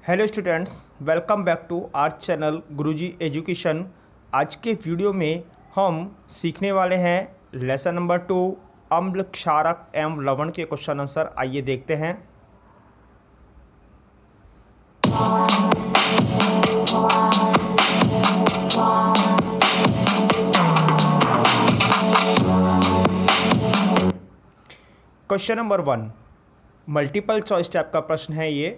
Hello students, welcome back to our channel Guruji education. आज के video में हम सीखने वाले हैं लेसन नंबर 2 अम्ल क्षारक एवं लवण के क्वेश्चन आंसर। आइए देखते हैं। Question number 1 multiple choice type का प्रश्न है ये।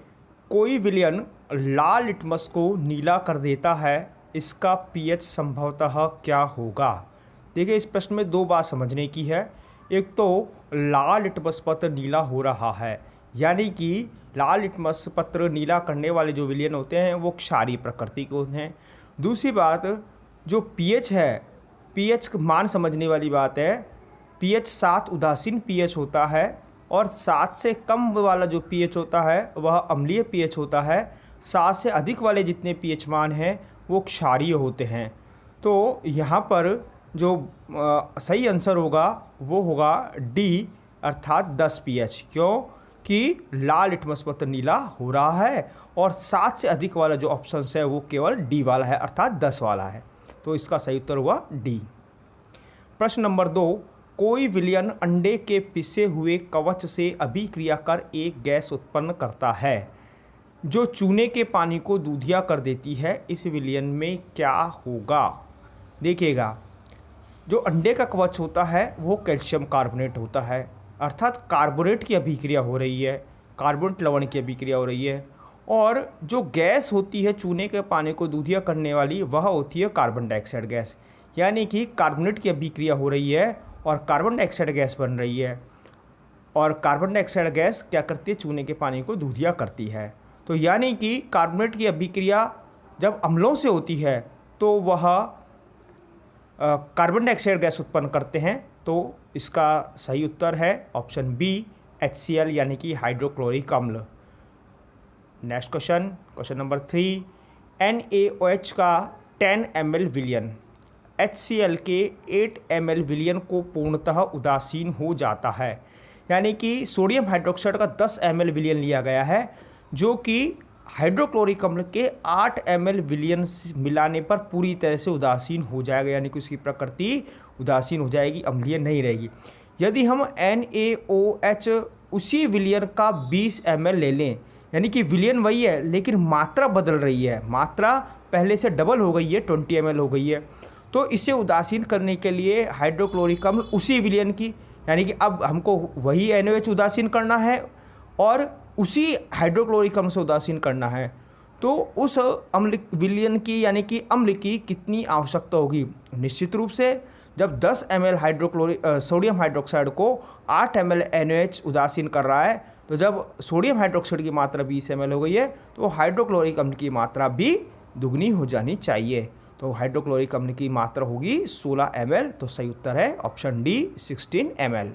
कोई विलयन लाल लिटमस को नीला कर देता है, इसका पीएच संभवतः क्या होगा। देखिए, इस प्रश्न में दो बात समझने की है। एक तो लाल लिटमस पत्र नीला हो रहा है, यानी कि लाल लिटमस पत्र नीला करने वाले जो विलयन होते हैं वो क्षारीय प्रकृति के होते हैं। दूसरी बात, जो पीएच है, पीएच मान समझने वाली बात है। पीएच 7 उदासीन पीएच होता है और 7 से कम वाला जो पीएच होता है वह अम्लीय पीएच होता है। 7 से अधिक वाले जितने पीएच मान हैं वो क्षारीय होते हैं। तो यहाँ पर जो सही आंसर होगा वो होगा डी, अर्थात 10 पीएच। क्यों कि लाल लिटमस पत्र नीला हो रहा है और 7 से अधिक वाला जो ऑप्शन है वो केवल डी वाला है, अर्थात 10 वाला है। तो इसका सही उत्तर हुआ डी। प्रश्न नंबर 2, कोई विलयन अंडे के पिसे हुए कवच से अभिक्रिया कर एक गैस उत्पन्न करता है जो चूने के पानी को दूधिया कर देती है। इस विलयन में क्या होगा। देखिएगा, जो अंडे का कवच होता है वो कैल्शियम कार्बोनेट होता है, अर्थात कार्बोनेट की अभिक्रिया हो रही है, कार्बोनेट लवण की अभिक्रिया हो रही है। और जो गैस होती है चूने के पानी को दूधिया करने वाली, वह होती है कार्बन डाइऑक्साइड गैस। यानी कि कार्बोनेट की अभिक्रिया हो रही है और कार्बन डाइऑक्साइड गैस बन रही है, और कार्बन डाइऑक्साइड गैस क्या करती है, चूने के पानी को दूधिया करती है। तो यानी कि कार्बोनेट की अभिक्रिया जब अम्लों से होती है तो वह कार्बन डाइऑक्साइड गैस उत्पन्न करते हैं। तो इसका सही उत्तर है ऑप्शन बी, HCl यानी कि हाइड्रोक्लोरिक अम्ल। Next question, question number 3, NaOH का 10 ml विलयन HCl के 8 ml विलयन को पूर्णतः उदासीन हो जाता है। यानी कि सोडियम हाइड्रोक्साइड का 10 ml विलयन लिया गया है जो कि हाइड्रोक्लोरिक अम्ल के 8 ml विलयन मिलाने पर पूरी तरह से उदासीन हो जाएगा, यानी कि उसकी प्रकृति उदासीन हो जाएगी, अम्लीय नहीं रहेगी। यदि हम NaOH उसी विलयन का 20 ml ले लें, यानी कि विलयन वही है लेकिन मात्रा बदल रही है, मात्रा पहले से डबल हो गई है, 20 ml हो गई है। तो इसे उदासीन करने के लिए हाइड्रोक्लोरिक अम्ल उसी विलयन की, यानी कि अब हमको वही NaOH उदासीन करना है और उसी हाइड्रोक्लोरिक अम्ल से उदासीन करना है। तो उस अम्ल विलयन की, यानी कि अम्ल की कितनी आवश्यकता होगी। निश्चित रूप से जब 10 ml सोडियम हाइड्रोक्साइड को 8 ml NaOH उदासीन कर रहा है, तो जब सोडियम हाइड्रोक्साइड की मात्रा 20 ml हो गई है तो हाइड्रोक्लोरिक अम्ल की मात्रा भी दुगनी हो जानी चाहिए। तो हाइड्रोक्लोरिक अम्ल की मात्रा होगी 16 ml। तो सही उत्तर है option D, 16 ml।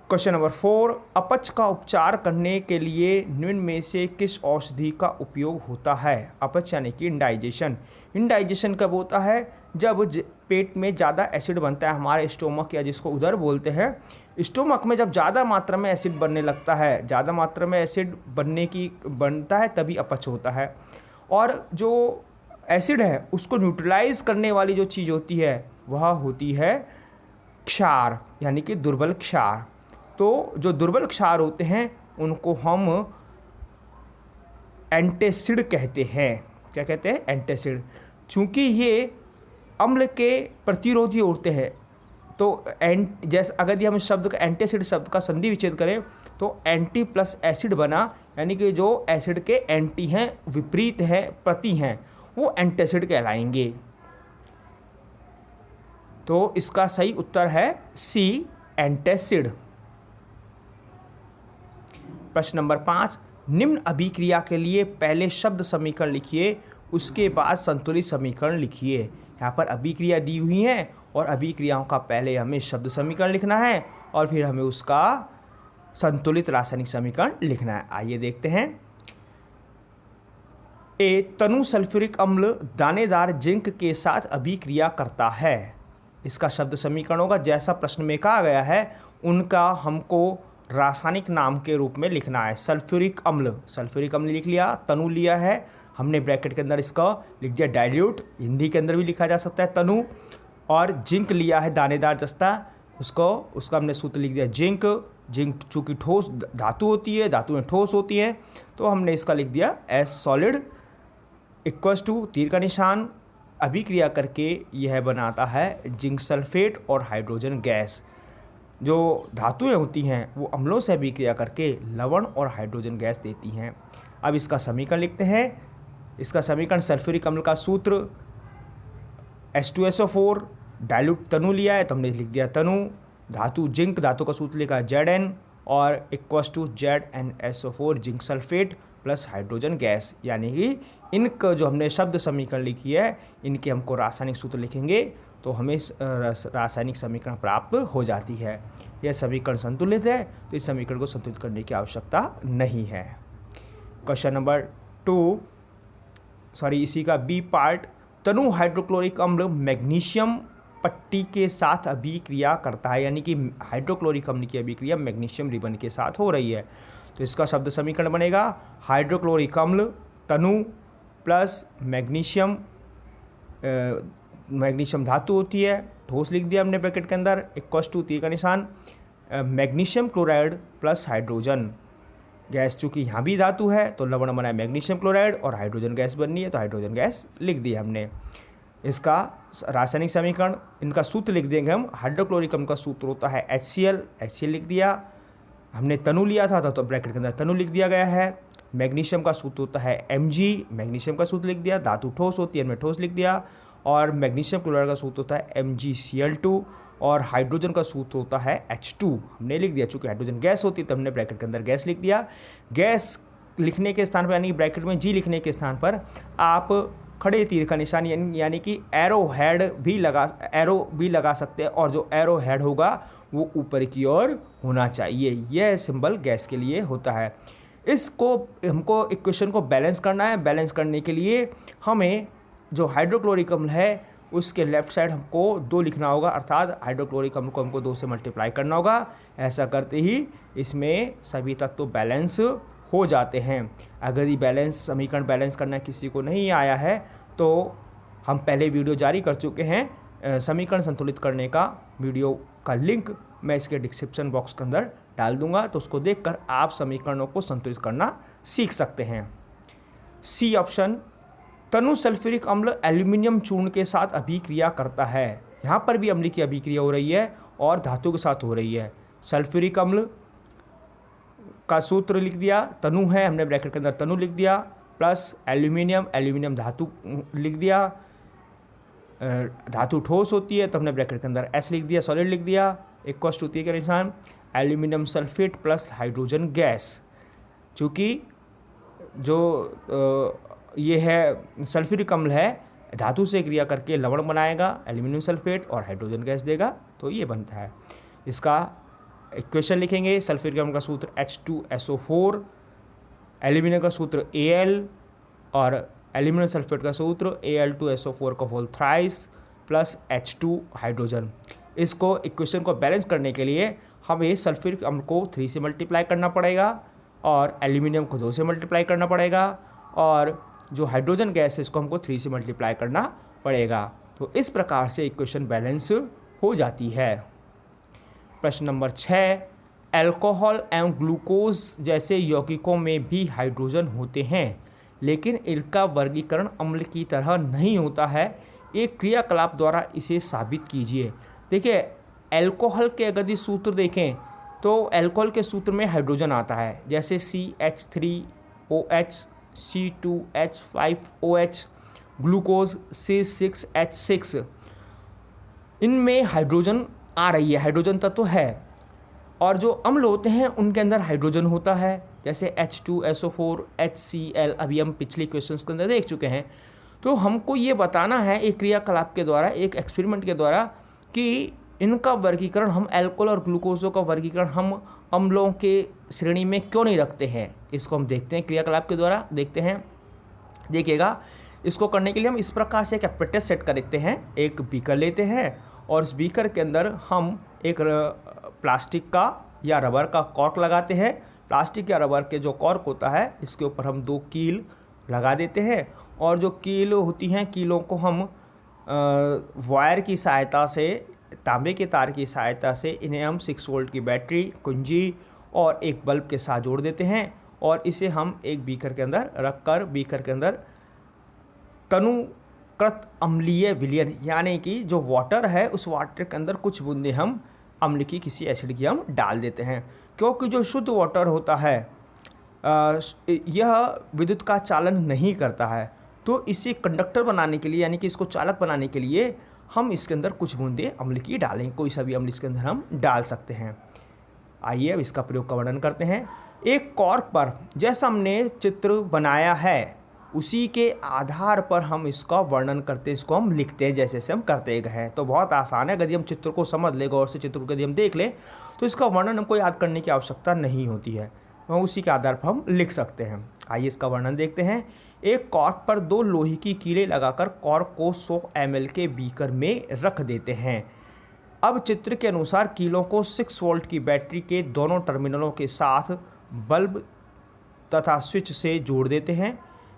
Question number 4, अपच का उपचार करने के लिए निम्न में से किस औषधि का उपयोग होता है। अपच यानी कि इंडाइजेशन। इंडाइजेशन कब होता है, जब पेट में ज़्यादा एसिड बनता है, हमारे स्टोमक या जिसको उदर बोलते हैं, स्टोमक में जब ज़्यादा मात्रा में एसिड बनने लगता है, ज़्यादा मात्रा में एसिड बनता है तभी अपच होता है। और जो एसिड है उसको न्यूट्रलाइज करने वाली जो चीज़ होती है वह होती है क्षार, यानी कि दुर्बल क्षार। तो जो दुर्बल क्षार होते हैं उनको हम एंटासिड कहते हैं। क्या कहते हैं, एंटासिड। चूँकि ये अम्ल के प्रतिरोधी होते हैं, तो जैसे अगर हम इस शब्द का एंटासिड शब्द का संधि विच्छेद करें तो एंटी प्लस एसिड बना, यानी कि जो एसिड के एंटी हैं, विपरीत हैं, प्रति हैं, वो एंटासिड कहलाएंगे। तो इसका सही उत्तर है सी, एंटासिड। प्रश्न नंबर 5, निम्न अभिक्रिया के लिए पहले शब्द समीकरण लिखिए, उसके बाद संतुलित समीकरण लिखिए। यहाँ पर अभिक्रिया दी हुई है और अभिक्रियाओं का पहले हमें शब्द समीकरण लिखना है और फिर हमें उसका संतुलित रासायनिक समीकरण लिखना है। आइए देखते हैं। ए, तनु सल्फ्यूरिक अम्ल दानेदार जिंक के साथ अभिक्रिया करता है। इसका शब्द समीकरण होगा, जैसा प्रश्न में कहा गया है उनका हमको रासायनिक नाम के रूप में लिखना है। सल्फ्यूरिक अम्ल लिख लिया, तनु लिया है हमने ब्रैकेट के अंदर इसका लिख दिया डाइल्यूट, हिंदी के अंदर भी लिखा जा सकता है तनु। और जिंक लिया है दानेदार जस्ता, उसका हमने सूत्र लिख दिया जिंक चूँकि ठोस धातु होती है, धातुएं ठोस होती हैं, तो हमने इसका लिख दिया एस सॉलिड इक्वल्स टू तीर का निशान, अभिक्रिया करके यह बनाता है जिंक सल्फेट और हाइड्रोजन गैस। जो धातुएं होती हैं वो अम्लों से अभिक्रिया करके लवण और हाइड्रोजन गैस देती हैं। अब इसका समीकरण लिखते हैं। इसका समीकरण सल्फ्यूरिक अम्ल का सूत्र H2SO4, डाइल्यूट तनु लिया है तो हमने लिख दिया तनु, धातु जिंक, धातु का सूत्र लिखा है Zn और equals to ZnSO4 zinc sulphate plus hydrogen gas. यानी कि इनका जो हमने शब्द समीकरण लिखी है इनके हमको रासायनिक सूत्र लिखेंगे तो हमें रासायनिक समीकरण प्राप्त हो जाती है। यह समीकरण संतुलित है तो इस समीकरण को संतुलित करने की आवश्यकता नहीं है। क्वेश्चन नंबर 2 इसी का बी पार्ट, तनु हाइड्रोक्लोरिक अम्ल मैग्नीशियम पट्टी के साथ अभिक्रिया करता है, यानी कि हाइड्रोक्लोरिक अम्ल की अभिक्रिया मैग्नीशियम रिबन के साथ हो रही है। तो इसका शब्द समीकरण बनेगा हाइड्रोक्लोरिक अम्ल तनु प्लस मैग्नीशियम, मैग्नीशियम धातु होती है, ठोस लिख दिया हमने ब्रैकेट के अंदर, इक्वल्स टू तीर का निशान magnesium chloride plus hydrogen gas. चूँकि यहाँ भी धातु है तो लवण बना है मैग्नीशियम क्लोराइड और हाइड्रोजन गैस बननी है तो हाइड्रोजन गैस लिख दी हमने। इसका रासायनिक समीकरण, इनका सूत्र लिख देंगे हम। हाइड्रोक्लोरिक अम्ल का सूत्र होता है HCl लिख दिया, हमने तनु लिया था तो ब्रैकेट के अंदर तनु लिख दिया गया है। मैग्नीशियम का सूत्र होता है Mg, मैग्नीशियम का सूत्र लिख दिया, धातु ठोस होती है हमने ठोस लिख दिया। और मैग्नीशियम क्लोराइड का सूत्र होता है MgCl2 और हाइड्रोजन का सूत्र होता है H2 हमने लिख दिया। चूँकि हाइड्रोजन गैस होती है तो हमने ब्रैकेट के अंदर गैस लिख दिया। गैस लिखने के स्थान पर यानी ब्रैकेट में G लिखने के स्थान पर आप खड़े तीर का निशान यानी कि एरो भी लगा सकते हैं और जो एरो हेड होगा वो ऊपर की ओर होना चाहिए। यह सिंबल गैस के लिए होता है। इसको हमको इक्वेशन को बैलेंस करना है। बैलेंस करने के लिए हमें जो हाइड्रोक्लोरिक अम्ल है उसके लेफ्ट साइड हमको 2 लिखना होगा, अर्थात हाइड्रोक्लोरिक अम्ल को हमको 2 से मल्टीप्लाई करना होगा। ऐसा करते ही इसमें सभी तत्व बैलेंस हो जाते हैं। अगर ये समीकरण बैलेंस करना किसी को नहीं आया है तो हम पहले वीडियो जारी कर चुके हैं समीकरण संतुलित करने का। वीडियो का लिंक मैं इसके डिस्क्रिप्शन बॉक्स के अंदर डाल दूंगा, तो उसको देखकर आप समीकरणों को संतुलित करना सीख सकते हैं। सी ऑप्शन, तनु सल्फ्यूरिक अम्ल एल्यूमिनियम चूर्ण के साथ अभिक्रिया करता है। यहाँ पर भी अम्ल की अभिक्रिया हो रही है और धातु के साथ हो रही है। सल्फ्यूरिक अम्ल का सूत्र लिख दिया, तनु है हमने ब्रैकेट के अंदर तनु लिख दिया, प्लस एल्यूमिनियम धातु लिख दिया, धातु ठोस होती है तो हमने ब्रैकेट के अंदर S लिख दिया, सॉलिड लिख दिया, इक्वल्स टू के निशान aluminium sulphate plus hydrogen gas. चूँकि जो ये है सल्फ्यूरिक अम्ल है, धातु से क्रिया करके लवण बनाएगा, एल्यूमिनियम सल्फेट और हाइड्रोजन गैस देगा, तो ये बनता है। इसका इक्वेशन लिखेंगे। सल्फ्यूरिक अम्ल का सूत्र H2SO4, एल्यूमिनियम का सूत्र Al और एल्यूमिनियम सल्फेट का सूत्र Al2SO4 का whole thrice plus H2 hydrogen. इसको इक्वेशन को बैलेंस करने के लिए हमें सल्फ्यूरिक अम्ल को 3 से मल्टीप्लाई करना पड़ेगा और एल्यूमिनियम को 2 से मल्टीप्लाई करना पड़ेगा और जो हाइड्रोजन गैस है इसको हमको 3 से मल्टीप्लाई करना पड़ेगा। तो इस प्रकार से इक्वेशन बैलेंस हो जाती है। प्रश्न नंबर 6, अल्कोहल एवं ग्लूकोज जैसे यौगिकों में भी हाइड्रोजन होते हैं लेकिन इनका वर्गीकरण अम्ल की तरह नहीं होता है। एक क्रियाकलाप द्वारा इसे साबित कीजिए। देखिए, अल्कोहल के अगर ये सूत्र देखें तो अल्कोहल के सूत्र में हाइड्रोजन आता है, जैसे CH3OH, C2H5OH, ग्लूकोज C6H6, इनमें हाइड्रोजन आ रही है, हाइड्रोजन तत्व है। और जो अम्ल होते हैं उनके अंदर हाइड्रोजन होता है, जैसे H2SO4, HCl, अभी हम पिछले क्वेश्चंस के अंदर देख चुके हैं। तो हमको ये बताना है एक क्रियाकलाप के द्वारा, एक एक्सपेरिमेंट के द्वारा, कि इनका वर्गीकरण हम अल्कोहल और ग्लूकोजों का वर्गीकरण हम अम्लों के श्रेणी में क्यों नहीं रखते हैं। इसको हम देखते हैं क्रियाकलाप के द्वारा, देखते हैं। देखिएगा, इसको करने के लिए हम इस प्रकार से एक एप्रेटस सेट कर देते हैं। एक बीकर लेते हैं और उस बीकर के अंदर हम एक प्लास्टिक का या रबर का कॉर्क लगाते हैं। प्लास्टिक या रबर के जो कॉर्क होता है इसके ऊपर हम 2 कील लगा देते हैं और जो कील होती हैं कीलों को हम वायर की सहायता से, तांबे के तार की सहायता से इन्हें हम 6 वोल्ट की बैटरी, कुंजी और एक बल्ब के साथ जोड़ देते हैं और इसे हम एक बीकर के अंदर रखकर बीकर के अंदर तनुकृत अम्लीय विलयन यानी कि जो वाटर है उस वाटर के अंदर कुछ बूंदे हम अम्ल की किसी एसिड की हम डाल देते हैं। क्योंकि जो शुद्ध वाटर होता है यह विद्युत का चालन नहीं करता है, तो इसे कंडक्टर बनाने के लिए यानी कि इसको चालक बनाने के लिए हम इसके अंदर कुछ बूंदे अम्ल की डालें। कोई सा भी अम्ल इसके अंदर हम डाल सकते हैं। आइए अब इसका प्रयोग का वर्णन करते हैं। एक कॉर्क पर जैसा हमने चित्र बनाया है उसी के आधार पर हम इसका वर्णन करते, इसको हम लिखते हैं जैसे जैसे हम करते गए हैं। तो बहुत आसान है, यदि हम चित्र को समझ ले, गौर से चित्र को यदि हम देख लें तो इसका वर्णन हमको याद करने की आवश्यकता नहीं होती है, उसी के आधार पर हम लिख सकते हैं। आइए इसका वर्णन देखते हैं। एक कॉर्क पर 2 लोहे की कीलें लगाकर कॉर्क को 100 ml के बीकर में रख देते हैं। अब चित्र के अनुसार कीलों को 6 वोल्ट की बैटरी के दोनों टर्मिनलों के साथ बल्ब तथा स्विच से जोड़ देते हैं।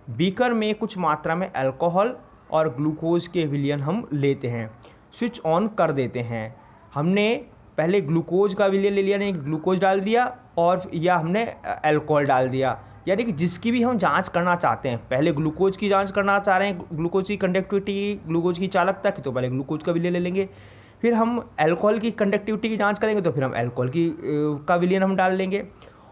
बीकर में कुछ मात्रा में अल्कोहल और ग्लूकोज के विलयन हम लेते हैं। स्विच ऑन कर देते हैं। हमने पहले ग्लूकोज का विलयन ले लिया, यानी ग्लूकोज डाल दिया और या हमने अल्कोहल डाल दिया, यानी कि जिसकी भी हम जांच करना चाहते हैं। पहले ग्लूकोज की जांच करना चाह रहे हैं, ग्लूकोज की कंडक्टिविटी, ग्लूकोज की चालकता की, तो पहले ग्लूकोज का विलयन ले लेंगे। फिर हम अल्कोहल की कंडक्टिविटी की जांच करेंगे तो फिर हम अल्कोहल की का विलयन हम डाल लेंगे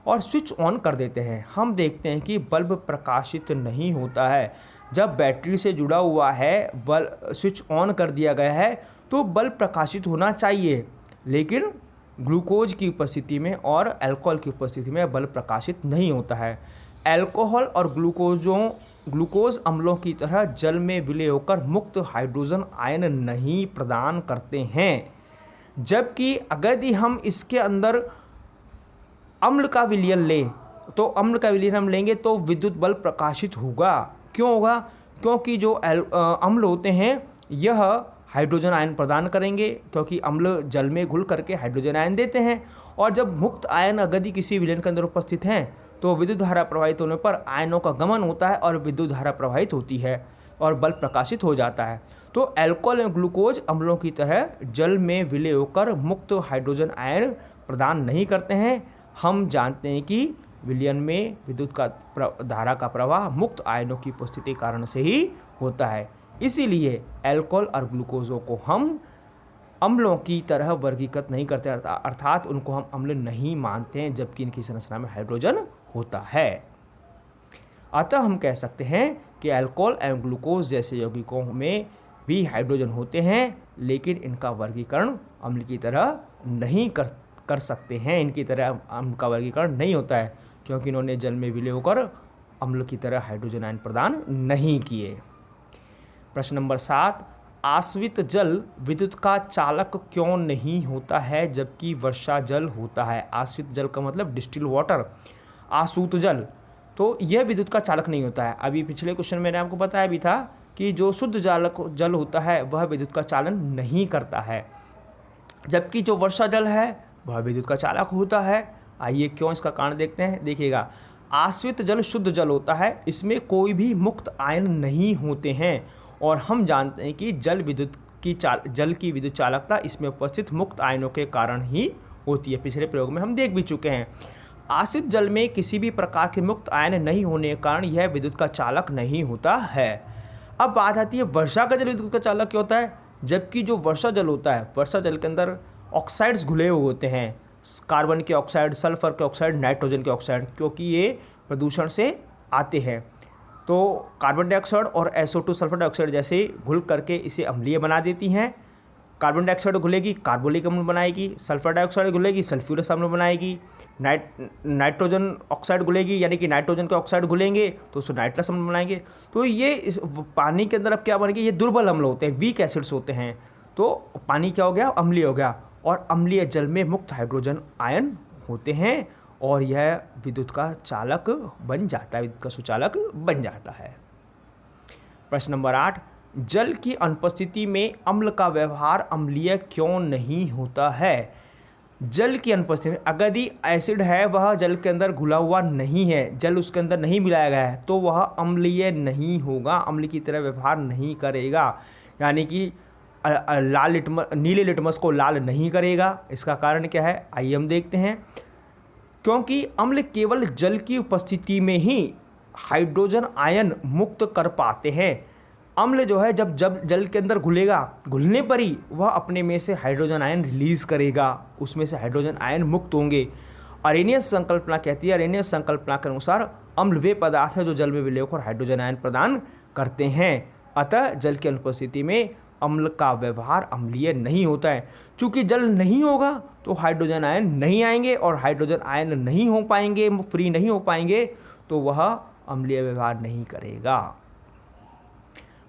और स्विच ऑन कर देते हैं। हम देखते हैं कि बल्ब प्रकाशित नहीं होता है। जब बैटरी से जुड़ा हुआ है, बल्ब स्विच ऑन कर दिया गया है तो बल्ब प्रकाशित होना चाहिए, लेकिन ग्लूकोज की उपस्थिति में और अल्कोहल की उपस्थिति में बल्ब प्रकाशित नहीं होता है। अल्कोहल और ग्लूकोज अम्लों की तरह जल में विलय होकर मुक्त हाइड्रोजन आयन नहीं प्रदान करते हैं, जबकि अगर हम इसके अंदर अम्ल का विलयन लें तो अम्ल का विलयन हम लेंगे तो विद्युत बल्ब प्रकाशित होगा। क्यों होगा? क्योंकि जो अम्ल होते हैं यह हाइड्रोजन आयन प्रदान करेंगे, क्योंकि अम्ल जल में घुल करके हाइड्रोजन आयन देते हैं। और जब मुक्त आयन यदि किसी विलयन के अंदर उपस्थित हैं तो विद्युत धारा प्रवाहित होने पर आयनों का गमन होता है और विद्युत धारा प्रवाहित होती है और बल्ब प्रकाशित हो जाता है। तो अल्कोहल एवं ग्लूकोज अम्लों की तरह जल में विलय होकर मुक्त हाइड्रोजन आयन प्रदान नहीं करते हैं। हम जानते हैं कि विलयन में विद्युत का धारा का प्रवाह मुक्त आयनों की उपस्थिति कारण से ही होता है। इसीलिए अल्कोहल और ग्लूकोजों को हम अम्लों की तरह वर्गीकृत नहीं करते, अर्थात उनको हम अम्ल नहीं मानते हैं, जबकि इनकी संरचना में हाइड्रोजन होता है। अतः हम कह सकते हैं कि अल्कोहल एवं ग्लूकोज जैसे यौगिकों में भी हाइड्रोजन होते हैं, लेकिन इनका वर्गीकरण अम्ल की तरह नहीं कर सकते हैं। इनकी तरह अम्ल का वर्गीकरण नहीं होता है, क्योंकि इन्होंने जल में विलय होकर अम्ल की तरह हाइड्रोजन आयन प्रदान नहीं किए। प्रश्न नंबर 7, आश्रित जल विद्युत का चालक क्यों नहीं होता है जबकि वर्षा जल होता है? आश्रित जल का मतलब डिस्टिल वाटर, आसूत जल, तो यह विद्युत का चालक नहीं होता है। अभी पिछले क्वेश्चन में मैंने आपको बताया भी था कि जो शुद्ध जल होता है वह विद्युत का चालन नहीं करता है, जबकि जो वर्षा जल है वह विद्युत का चालक होता है। आइए क्यों, इसका कारण देखते हैं। देखिएगा, आश्रित जल शुद्ध जल होता है, इसमें कोई भी मुक्त आयन नहीं होते हैं और हम जानते हैं कि जल की विद्युत चालकता इसमें उपस्थित मुक्त आयनों के कारण ही होती है। पिछले प्रयोग में हम देख भी चुके हैं। आश्रित जल में किसी भी प्रकार के मुक्त आयन नहीं होने के कारण यह विद्युत का चालक नहीं होता है। अब बात आती है वर्षा का जल विद्युत का चालक क्यों होता है, जबकि जो वर्षा जल होता है, वर्षा जल के अंदर ऑक्साइड्स घुले हुए होते हैं, कार्बन के ऑक्साइड, सल्फर के ऑक्साइड, नाइट्रोजन के ऑक्साइड, क्योंकि ये प्रदूषण से आते हैं। तो कार्बन डाइऑक्साइड और SO2 सल्फर डाइऑक्साइड जैसे घुल करके इसे अम्लीय बना देती हैं। कार्बन डाइऑक्साइड घुलेगी, कार्बोलिक अम्ल बनाएगी, सल्फर डाइऑक्साइड घुलेगी, सल्फ्यूरस अम्ल बनाएगी, नाइट्रोजन ऑक्साइड घुलेगी, यानी कि नाइट्रोजन के ऑक्साइड घुलेंगे तो उसको नाइट्रस अम्ल बनाएंगे। तो ये इस पानी के अंदर अब क्या बनेंगे, ये दुर्बल अम्ल होते हैं, वीक एसिड्स होते हैं। तो पानी क्या हो गया, अम्लीय हो गया, और अम्लीय जल में मुक्त हाइड्रोजन आयन होते हैं और यह विद्युत का चालक बन जाता है, विद्युत का सुचालक बन जाता है। प्रश्न नंबर 8, जल की अनुपस्थिति में अम्ल का व्यवहार अम्लीय क्यों नहीं होता है? जल की अनुपस्थिति में, अगर यदि एसिड है वह जल के अंदर घुला हुआ नहीं है, जल उसके अंदर नहीं मिलाया गया है, तो वह अम्लीय नहीं होगा, अम्ल की तरह व्यवहार नहीं करेगा, यानी कि नीले लिटमस को लाल नहीं करेगा। इसका कारण क्या है, आइए हम देखते हैं। क्योंकि अम्ल केवल जल की उपस्थिति में ही हाइड्रोजन आयन मुक्त कर पाते हैं। अम्ल जो है जब जल के अंदर घुलेगा, घुलने पर ही वह अपने में से हाइड्रोजन आयन रिलीज करेगा, उसमें से हाइड्रोजन आयन मुक्त होंगे। अरेनियस संकल्पना कहती है, अरेनियस संकल्पना के अनुसार अम्ल वे पदार्थ है जो जल में विलय होकर हाइड्रोजन आयन प्रदान करते हैं। अतः जल की अनुपस्थिति में अम्ल का व्यवहार अम्लीय नहीं होता है। चूंकि जल नहीं होगा तो हाइड्रोजन आयन नहीं आएंगे, और हाइड्रोजन आयन नहीं हो पाएंगे, फ्री नहीं हो पाएंगे, तो वह अम्लीय व्यवहार नहीं करेगा।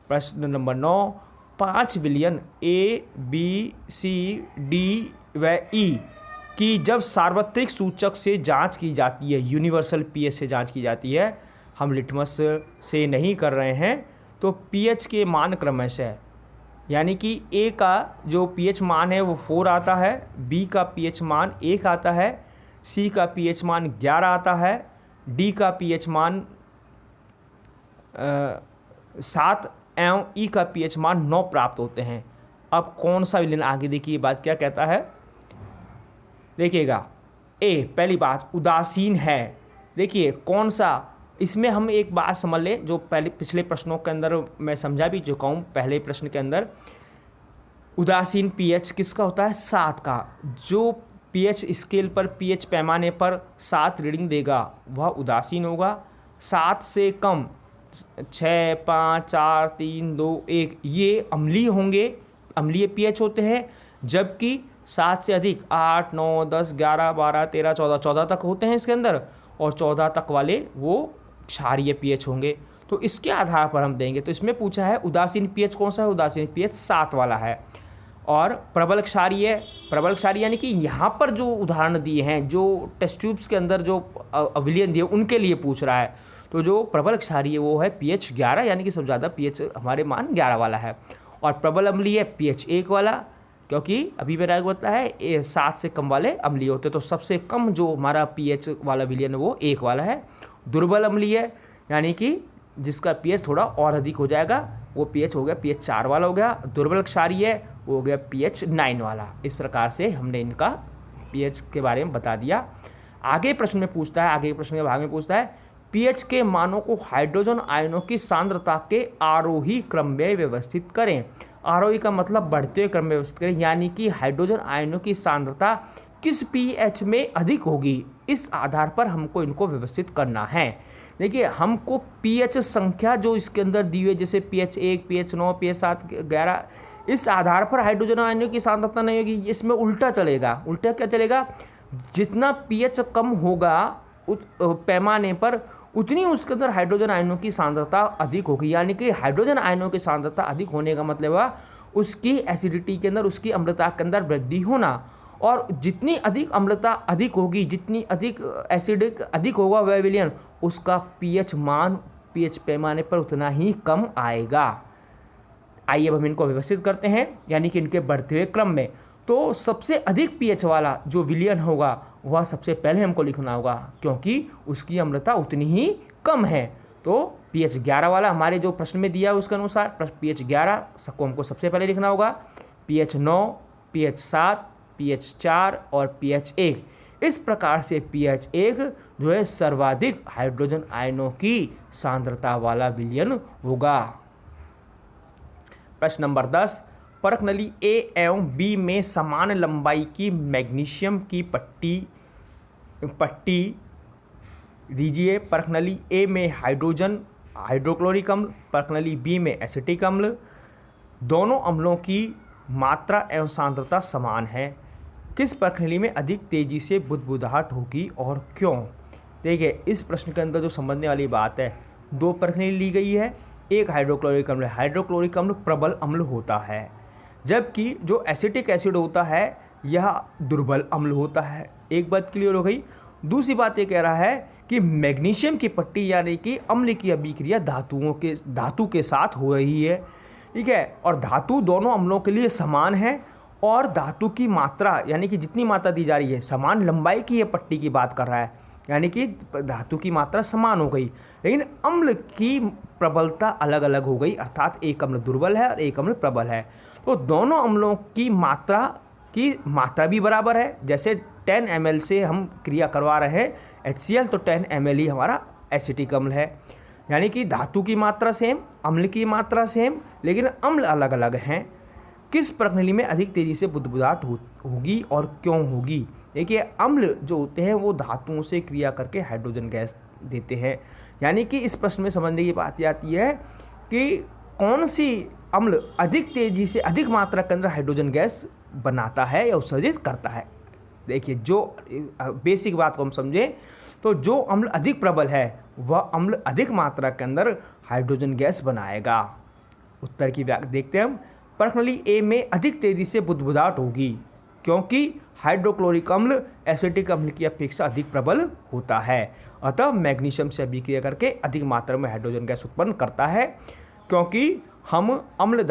प्रश्न नंबर 9, 5 विलयन ए, बी, सी, डी व ई की जब सार्वत्रिक सूचक से जांच की जाती है, यूनिवर्सल पीएच से जांच की जाती है, हम लिटमस से नहीं कर रहे हैं, तो पीएच के मान क्रमशः, यानी कि ए का जो पीएच मान है वो 4 आता है, बी का पीएच मान 1 आता है, सी का पीएच मान 11 आता है, डी का पीएच मान 7 एवं ई का पीएच मान 9 प्राप्त होते हैं। अब कौन सा विलयन, आगे देखिए बात क्या कहता है, देखिएगा। ए, पहली बात उदासीन है। देखिए कौन सा, इसमें हम एक बात समझ लें जो पहले पिछले प्रश्नों के अंदर मैं समझा भी चुका हूँ। पहले प्रश्न के अंदर उदासीन पीएच किसका होता है, 7 का। जो पीएच स्केल पर, पीएच पैमाने पर 7 रीडिंग देगा वह उदासीन होगा। 7 से कम 6, 5, 4, 3, 2, 1 ये अम्लीय होंगे, अम्लीय पीएच होते हैं। जबकि 7 से अधिक 8, 9, 10, 11, 12, 13, 14 तक होते हैं इसके अंदर, और 14 तक वाले वो क्षारीय पीएच होंगे। तो इसके आधार पर हम देंगे। तो इसमें पूछा है उदासीन पीएच कौन सा है, उदासीन पीएच 7 वाला है। और प्रबल क्षारीय, प्रबल क्षारीय यानी कि यहाँ पर जो उदाहरण दिए हैं, जो टेस्ट ट्यूब्स के अंदर जो विलयन दिए उनके लिए पूछ रहा है। तो जो प्रबल क्षारीय वो है पीएच 11, यानी कि सबसे ज़्यादा पीएच हमारे मान 11 वाला है। और प्रबल अम्लीय पीएच 1 वाला, क्योंकि अभी मेरा बताया है 7 से कम वाले अम्लीय होते हैं। तो सबसे कम जो हमारा पीएच वाला विलयन वो 1 वाला है। दुर्बल अम्लीय यानी कि जिसका पीएच थोड़ा और अधिक हो जाएगा, वो पीएच हो गया पीएच 4 वाला हो गया। दुर्बल क्षारीय वो हो गया पीएच 9 वाला। इस प्रकार से हमने इनका पीएच के बारे में बता दिया। आगे प्रश्न में पूछता है, आगे प्रश्न के भाग में पूछता है पीएच के मानों को हाइड्रोजन आयनों की सांद्रता के आरोही क्रम में व्यवस्थित करें। आरोही का मतलब बढ़ते हुए क्रम में व्यवस्थित करें, यानी कि हाइड्रोजन आयनों की सांद्रता किस पीएच में अधिक होगी, इस आधार पर हमको इनको व्यवस्थित करना है। देखिए हमको पीएच संख्या जो इसके अंदर दी हुई है, जैसे पीएच 1, पीएच 9, पीएच 7, 11, इस आधार पर हाइड्रोजन आयनों की सांद्रता नहीं होगी। इसमें उल्टा चलेगा। उल्टा क्या चलेगा, जितना पीएच कम होगा पैमाने पर, उतनी उसके अंदर हाइड्रोजन आयनों की सांद्रता अधिक होगी। यानी कि हाइड्रोजन आयनों की सांद्रता अधिक होने का मतलब है उसकी एसिडिटी के अंदर, उसकी अम्लता के अंदर वृद्धि होना। और जितनी अधिक अम्लता अधिक होगी, जितनी अधिक एसिडिक अधिक होगा वह विलयन, उसका पीएच मान, पीएच पैमाने पर उतना ही कम आएगा। आइए अब हम इनको व्यवस्थित करते हैं, यानी कि इनके बढ़ते हुए क्रम में। तो सबसे अधिक पीएच वाला जो विलयन होगा वह सबसे पहले हमको लिखना होगा, क्योंकि उसकी अम्लता उतनी ही कम है। तो पीएच 11 वाला हमारे जो प्रश्न में दिया है उसके अनुसार पीएच 11 सबको हमको सबसे पहले लिखना होगा। पीएच 9, पीएच 7, पीएच 4 और पीएच 1, इस प्रकार से पीएच 1 जो है सर्वाधिक हाइड्रोजन आयनों की सांद्रता वाला विलयन होगा। प्रश्न नंबर 10, परख नली ए एवं बी में समान लंबाई की मैग्नीशियम की पट्टी दीजिए। परख नली ए में हाइड्रोक्लोरिक अम्ल, परख नली बी में एसिटिक अम्ल। दोनों अम्लों की मात्रा एवं सांद्रता समान है। किस परख नली में अधिक तेजी से बुदबुदाहट होगी और क्यों? देखिए इस प्रश्न के अंदर जो समझने वाली बात है, 2 परख नली ली गई है। एक हाइड्रोक्लोरिक अम्ल, हाइड्रोक्लोरिक अम्ल प्रबल अम्ल होता है, जबकि जो एसिटिक एसिड होता है यह दुर्बल अम्ल होता है। एक बात क्लियर हो गई। दूसरी बात ये कह रहा है कि मैग्नीशियम की पट्टी यानी कि अम्ल की अभिक्रिया धातु के साथ हो रही है, ठीक है, और धातु दोनों अम्लों के लिए समान है और धातु की मात्रा, यानी कि जितनी मात्रा दी जा रही है, समान लंबाई की ये पट्टी की बात कर रहा है, यानी कि धातु की मात्रा समान हो गई, लेकिन अम्ल की प्रबलता अलग अलग हो गई, अर्थात एक अम्ल दुर्बल है और एक अम्ल प्रबल है। तो दोनों अम्लों की मात्रा भी बराबर है। जैसे 10 ml से हम क्रिया करवा रहे हैं HCl, तो 10 ml ही हमारा एसिटिक अम्ल है। यानी कि धातु की मात्रा सेम, अम्ल की मात्रा सेम, लेकिन अम्ल अलग अलग हैं। किस प्रणाली में अधिक तेज़ी से बुदबुदाहट होगी और क्यों होगी? देखिए, अम्ल जो होते हैं वो धातुओं से क्रिया करके हाइड्रोजन गैस देते हैं। यानी कि इस प्रश्न में समझने की बात आती है कि कौन सी अम्ल अधिक तेज़ी से अधिक मात्रा के अंदर हाइड्रोजन गैस बनाता है या उत्सर्जित करता है। देखिए, जो बेसिक बात को हम समझें तो जो अम्ल अधिक प्रबल है वह अम्ल अधिक मात्रा के अंदर हाइड्रोजन गैस बनाएगा। उत्तर की व्याख्या देखते हैं हम। प्रणाली ए में अधिक तेज़ी से बुदबुदाहट होगी क्योंकि हाइड्रोक्लोरिक अम्ल एसिटिक अम्ल की अपेक्षा अधिक प्रबल होता है, अतः मैग्नीशियम से अभिक्रिया करके अधिक मात्रा में हाइड्रोजन गैस उत्पन्न करता है। क्योंकि हम अम्ल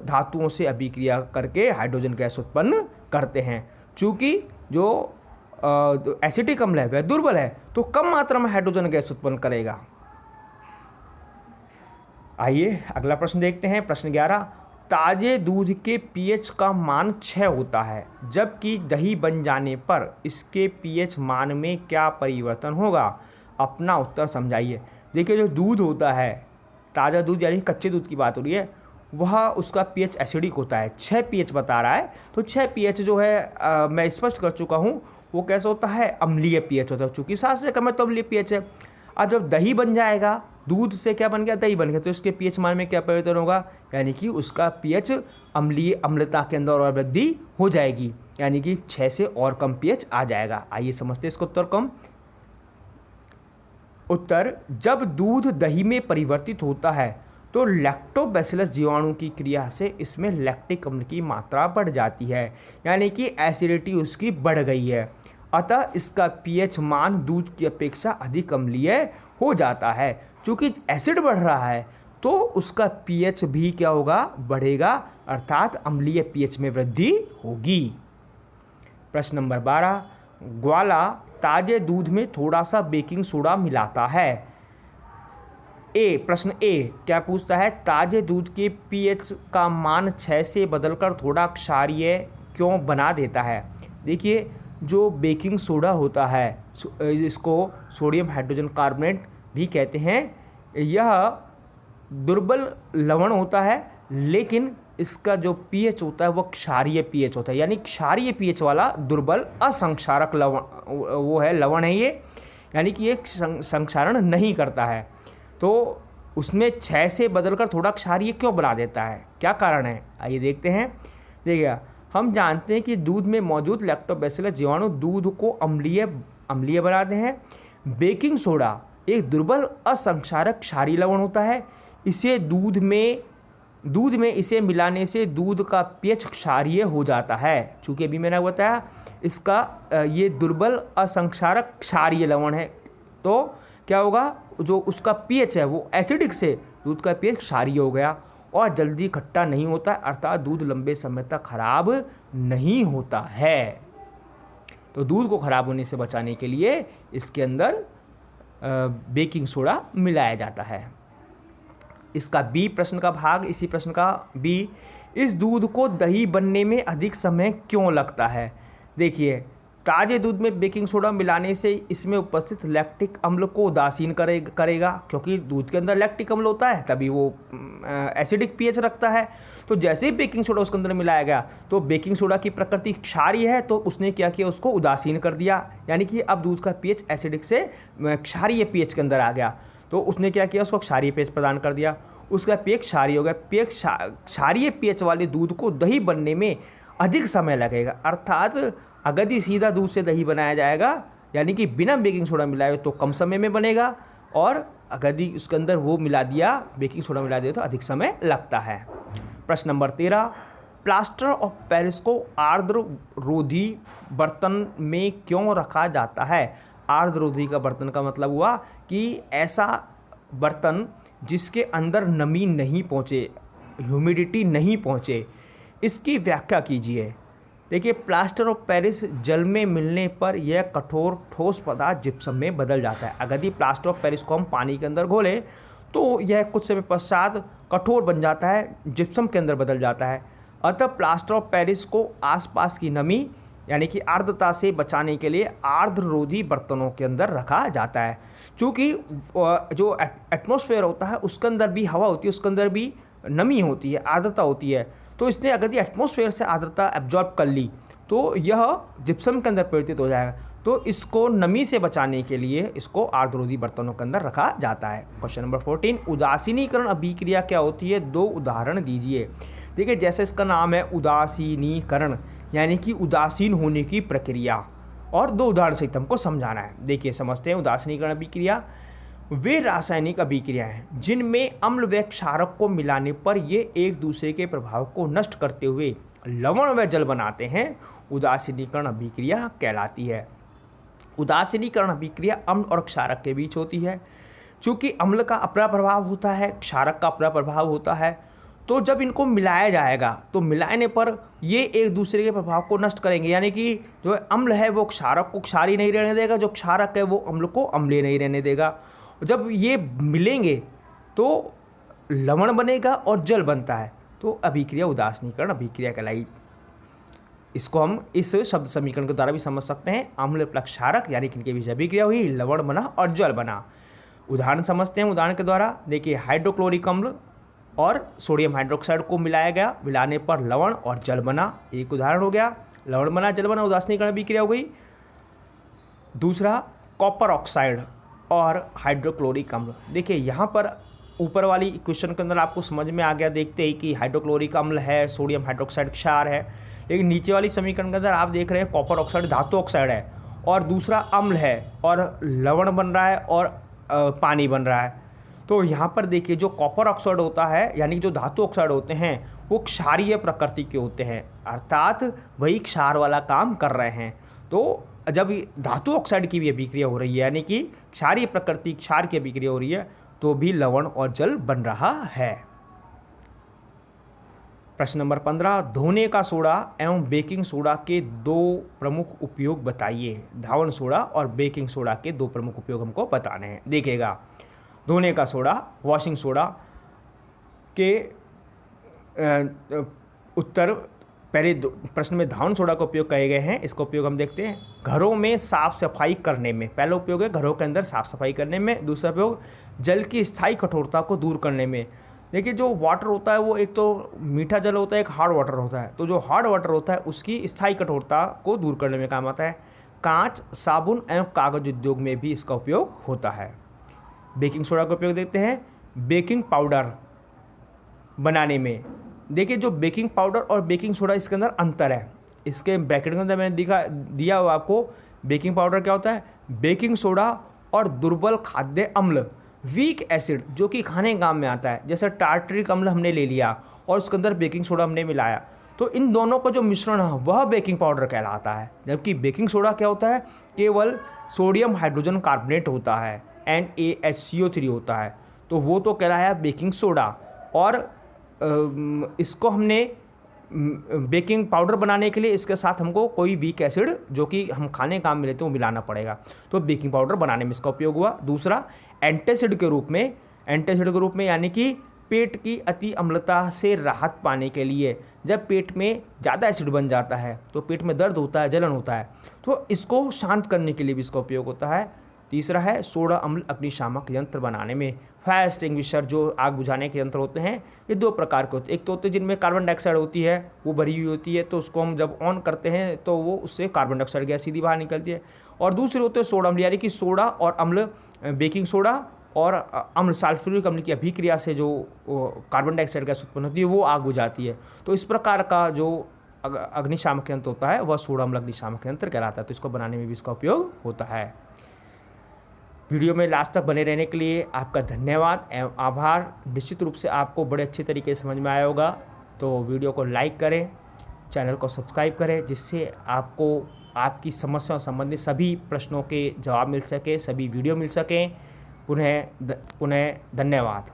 धातुओं से अभिक्रिया करके हाइड्रोजन गैस उत्पन्न करते हैं। चूँकि जो एसिटिक अम्ल है वह दुर्बल है, तो कम मात्रा में हाइड्रोजन गैस उत्पन्न करेगा। आइए अगला प्रश्न देखते हैं। प्रश्न 11, ताजे दूध के pH का मान 6 होता है, जबकि दही बन जाने पर इसके pH मान में क्या परिवर्तन होगा? अपना उत्तर समझाइए। देखिए, जो दूध होता है, ताज़ा दूध यानी कच्चे दूध की बात हो रही है, वह उसका pH एसिडिक होता है। 6 pH बता रहा है, तो 6 pH जो है मैं स्पष्ट कर चुका हूँ, वो कैसा होता है? अम्लीय pH होता है। चूँकि 7 से कम है तो अम्लीय pH है। अब जब दही बन जाएगा, दूध से क्या बन गया? दही बन गया, तो इसके pH मान में क्या परिवर्तन होगा? यानी कि उसका pH अम्लता के अंदर और वृद्धि हो जाएगी, यानी कि 6 से और कम pH आ जाएगा। आइए समझते हैं इसका उत्तर कम। उत्तर, जब दूध दही में परिवर्तित होता है तो लैक्टोबैसिलस जीवाणु की क्रिया से इसमें लैक्टिक अम्ल की मात्रा बढ़ जाती है, यानी कि एसिडिटी उसकी बढ़ गई है, अतः इसका pH मान दूध की अपेक्षा अधिक अम्लीय हो जाता है। चूँकि एसिड बढ़ रहा है तो उसका pH भी क्या होगा? बढ़ेगा, अर्थात अम्लीय pH में वृद्धि होगी। प्रश्न नंबर 12, ग्वाला ताजे दूध में थोड़ा सा बेकिंग सोडा मिलाता है। प्रश्न ए क्या पूछता है? ताजे दूध के pH का मान 6 से बदलकर थोड़ा क्षारीय क्यों बना देता है? देखिए, जो बेकिंग सोडा होता है, इसको सोडियम हाइड्रोजन कार्बोनेट भी कहते हैं, यह दुर्बल लवण होता है, लेकिन इसका जो pH होता है वह क्षारीय pH होता है, यानी क्षारीय pH वाला दुर्बल असंक्षारक लवण है ये, यानी कि ये संक्षारण नहीं करता है। तो उसमें 6 से बदलकर थोड़ा क्षारीय क्यों बना देता है? क्या कारण है? आइए देखते हैं। देखिए, हम जानते हैं कि दूध में मौजूद लैक्टोबैसिलस जीवाणु दूध को अम्लीय बनाते हैं। बेकिंग सोडा एक दुर्बल असंक्षारक क्षारीय लवण होता है। इसे दूध में इसे मिलाने से दूध का pH क्षारीय हो जाता है। चूँकि अभी मैंने बताया इसका ये दुर्बल असंक्षारक क्षारीय लवण है, तो क्या होगा? जो उसका pH है वो एसिडिक से दूध का pH क्षारीय हो गया और जल्दी खट्टा नहीं होता, अर्थात दूध लंबे समय तक खराब नहीं होता है। तो दूध को खराब होने से बचाने के लिए इसके अंदर बेकिंग सोडा मिलाया जाता है। इसका बी प्रश्न का भाग, इसी प्रश्न का बी, इस दूध को दही बनने में अधिक समय क्यों लगता है? देखिए, ताजे दूध में बेकिंग सोडा मिलाने से इसमें उपस्थित लैक्टिक अम्ल को उदासीन करेगा, क्योंकि दूध के अंदर लैक्टिक अम्ल होता है तभी वो एसिडिक pH रखता है। तो जैसे ही बेकिंग सोडा उसके अंदर मिलाया गया तो बेकिंग सोडा की प्रकृति क्षारीय है, तो उसने क्या किया? उसको उदासीन कर दिया, यानी कि अब दूध का pH एसिडिक से क्षारीय pH के अंदर आ गया। तो उसने क्या किया? उसको क्षारीय pH प्रदान कर दिया, उसका pH क्षारीय हो गया। क्षारीय pH वाले दूध को दही बनने में अधिक समय लगेगा, अर्थात अगर ही सीधा दूध से दही बनाया जाएगा, यानी कि बिना बेकिंग सोडा मिलाए, तो कम समय में बनेगा, और अगर ही उसके अंदर वो मिला दिया, बेकिंग सोडा मिला दिया, तो अधिक समय लगता है। प्रश्न नंबर 13, प्लास्टर ऑफ पेरिस को आर्द्ररोधी बर्तन में क्यों रखा जाता है? आर्द्ररोधी का बर्तन का मतलब हुआ कि ऐसा बर्तन जिसके अंदर नमी नहीं पहुँचे, ह्यूमिडिटी नहीं पहुँचे, इसकी व्याख्या कीजिए। देखिए, प्लास्टर ऑफ पेरिस जल में मिलने पर यह कठोर ठोस पदार्थ जिप्सम में बदल जाता है। अगर यदि प्लास्टर ऑफ पेरिस को हम पानी के अंदर घोलें तो यह कुछ समय पश्चात कठोर बन जाता है, जिप्सम के अंदर बदल जाता है। अतः प्लास्टर ऑफ पेरिस को आसपास की नमी यानी कि आर्द्रता से बचाने के लिए आर्द्ररोधी बर्तनों के अंदर रखा जाता है। चूँकि जो एटमॉस्फेयर होता है उसके अंदर भी हवा होती है, उसके अंदर भी नमी होती है, आर्द्रता होती है। तो इसने अगर ये एटमॉस्फेयर से आर्द्रता एब्जॉर्ब कर ली तो यह जिप्सम के अंदर परिवर्तित हो जाएगा। तो इसको नमी से बचाने के लिए इसको आर्द्ररोधी बर्तनों के अंदर रखा जाता है। क्वेश्चन नंबर 14, उदासीनीकरण अभिक्रिया क्या होती है? 2 उदाहरण दीजिए। देखिए, जैसे इसका नाम है उदासीनीकरण यानी कि उदासीन होने की प्रक्रिया, और 2 उदाहरण सहित हमको समझाना है। देखिए, समझते हैं। उदासीनीकरण अभिक्रिया वे रासायनिक अभिक्रिया हैं जिनमें अम्ल व क्षारक को मिलाने पर ये एक दूसरे के प्रभाव को नष्ट करते हुए लवण व जल बनाते हैं। उदासीनीकरण अभिक्रिया कहलाती है। उदासीनीकरण अभिक्रिया अम्ल और क्षारक के बीच होती है। चूँकि अम्ल का अपना प्रभाव होता है, क्षारक का अपना प्रभाव होता है, तो जब इनको मिलाया जाएगा तो मिलाने पर ये एक दूसरे के प्रभाव को नष्ट करेंगे। यानी कि जो अम्ल है वो क्षारक को क्षारीय नहीं रहने देगा, जो क्षारक है वो अम्ल को अम्लीय नहीं रहने देगा। जब ये मिलेंगे तो लवण बनेगा और जल बनता है, तो अभिक्रिया उदासीनीकरण अभिक्रिया कहलाई। इसको हम इस शब्द समीकरण के द्वारा भी समझ सकते हैं। अम्ल प्लस क्षारक यानी कि इनके बीच अभिक्रिया हुई, लवण बना और जल बना। उदाहरण समझते हैं उदाहरण के द्वारा। देखिए, हाइड्रोक्लोरिक अम्ल और सोडियम हाइड्रोक्साइड को मिलाया गया, मिलाने पर लवण और जल बना। एक उदाहरण हो गया, लवण बना जल बना, उदासीनीकरण अभिक्रिया हो गई। दूसरा, कॉपर ऑक्साइड और हाइड्रोक्लोरिक अम्ल। देखिए, यहाँ पर ऊपर वाली इक्वेशन के अंदर आपको समझ में आ गया देखते ही कि हाइड्रोक्लोरिक अम्ल है, सोडियम हाइड्रोक्साइड क्षार है। लेकिन नीचे वाली समीकरण के अंदर आप देख रहे हैं कॉपर ऑक्साइड धातु ऑक्साइड है और दूसरा अम्ल है और लवण बन रहा है और पानी बन रहा है। तो यहाँ पर देखिए, जो कॉपर ऑक्साइड होता है यानी जो धातु ऑक्साइड होते हैं वो क्षारीय प्रकृति के होते हैं, अर्थात वही क्षार वाला काम कर रहे हैं। तो जब धातु ऑक्साइड की भी अभिक्रिया हो रही है यानी कि क्षारीय प्रकृति क्षार की अभिक्रिया हो रही है तो भी लवण और जल बन रहा है। प्रश्न नंबर 15, धोने का सोडा एवं बेकिंग सोडा के 2 प्रमुख उपयोग बताइए। धावन सोडा और बेकिंग सोडा के 2 प्रमुख उपयोग हमको बताने हैं। देखिएगा, धोने का सोडा वॉशिंग सोडा के उत्तर पहले प्रश्न में धावन सोडा का उपयोग कहे गए हैं। इसका उपयोग हम देखते हैं घरों में साफ सफाई करने में। पहला उपयोग है घरों के अंदर साफ सफाई करने में। दूसरा उपयोग जल की स्थायी कठोरता को दूर करने में। देखिए, जो वाटर होता है वो एक तो मीठा जल होता है, एक हार्ड वाटर होता है। तो जो हार्ड वाटर होता है उसकी स्थायी कठोरता को दूर करने में काम आता है। कांच, साबुन एवं कागज उद्योग में भी इसका उपयोग होता है। बेकिंग सोडा का उपयोग देखते हैं बेकिंग पाउडर बनाने में। देखिए, जो बेकिंग पाउडर और बेकिंग सोडा इसके अंदर अंतर है। इसके ब्रैकेट के अंदर मैंने दिया हुआ आपको। बेकिंग पाउडर क्या होता है? बेकिंग सोडा और दुर्बल खाद्य अम्ल, वीक एसिड जो कि खाने काम में आता है, जैसे टार्टरिक अम्ल हमने ले लिया और उसके अंदर बेकिंग सोडा हमने मिलाया, तो इन दोनों का जो मिश्रण है वह बेकिंग पाउडर कहलाता है। जबकि बेकिंग सोडा क्या होता है? केवल सोडियम हाइड्रोजन कार्बोनेट होता है, NaHCO3 होता है, तो वो तो कहलाया बेकिंग सोडा। और इसको हमने बेकिंग पाउडर बनाने के लिए इसके साथ हमको कोई वीक एसिड जो कि हम खाने काम में लेते हैं वो मिलाना पड़ेगा, तो बेकिंग पाउडर बनाने में इसका उपयोग हुआ। दूसरा, एंटासिड के रूप में यानी कि पेट की अति अम्लता से राहत पाने के लिए। जब पेट में ज़्यादा एसिड बन जाता है तो पेट में दर्द होता है, जलन होता है, तो इसको शांत करने के लिए भी इसका उपयोग होता है। तीसरा है सोडा अम्ल अग्निशामक यंत्र बनाने में। फायर एक्सटिंग्विशर जो आग बुझाने के यंत्र होते हैं ये 2 प्रकार के होते हैं। एक तो होते हैं जिनमें कार्बन डाइऑक्साइड होती है, वो भरी हुई होती है, तो उसको हम जब ऑन करते हैं तो वो उससे कार्बन डाइऑक्साइड गैस सीधी बाहर निकलती है। और दूसरे होते हैं सोडा अम्ल, यानी कि सोडा और अम्ल, बेकिंग सोडा और अम्ल सल्फ्यूरिक अम्ल की अभिक्रिया से जो कार्बन डाइऑक्साइड गैस उत्पन्न होती है वो आग बुझाती है। तो इस प्रकार का जो अग्निशामक यंत्र होता है वह सोडा अम्ल अग्निशामक यंत्र कहलाता है। तो इसको बनाने में भी इसका उपयोग होता है। वीडियो में लास्ट तक बने रहने के लिए आपका धन्यवाद एवं आभार। निश्चित रूप से आपको बड़े अच्छे तरीके से समझ में आया होगा, तो वीडियो को लाइक करें, चैनल को सब्सक्राइब करें, जिससे आपको आपकी समस्याओं संबंधित सभी प्रश्नों के जवाब मिल सके, सभी वीडियो मिल सकें। पुनः धन्यवाद।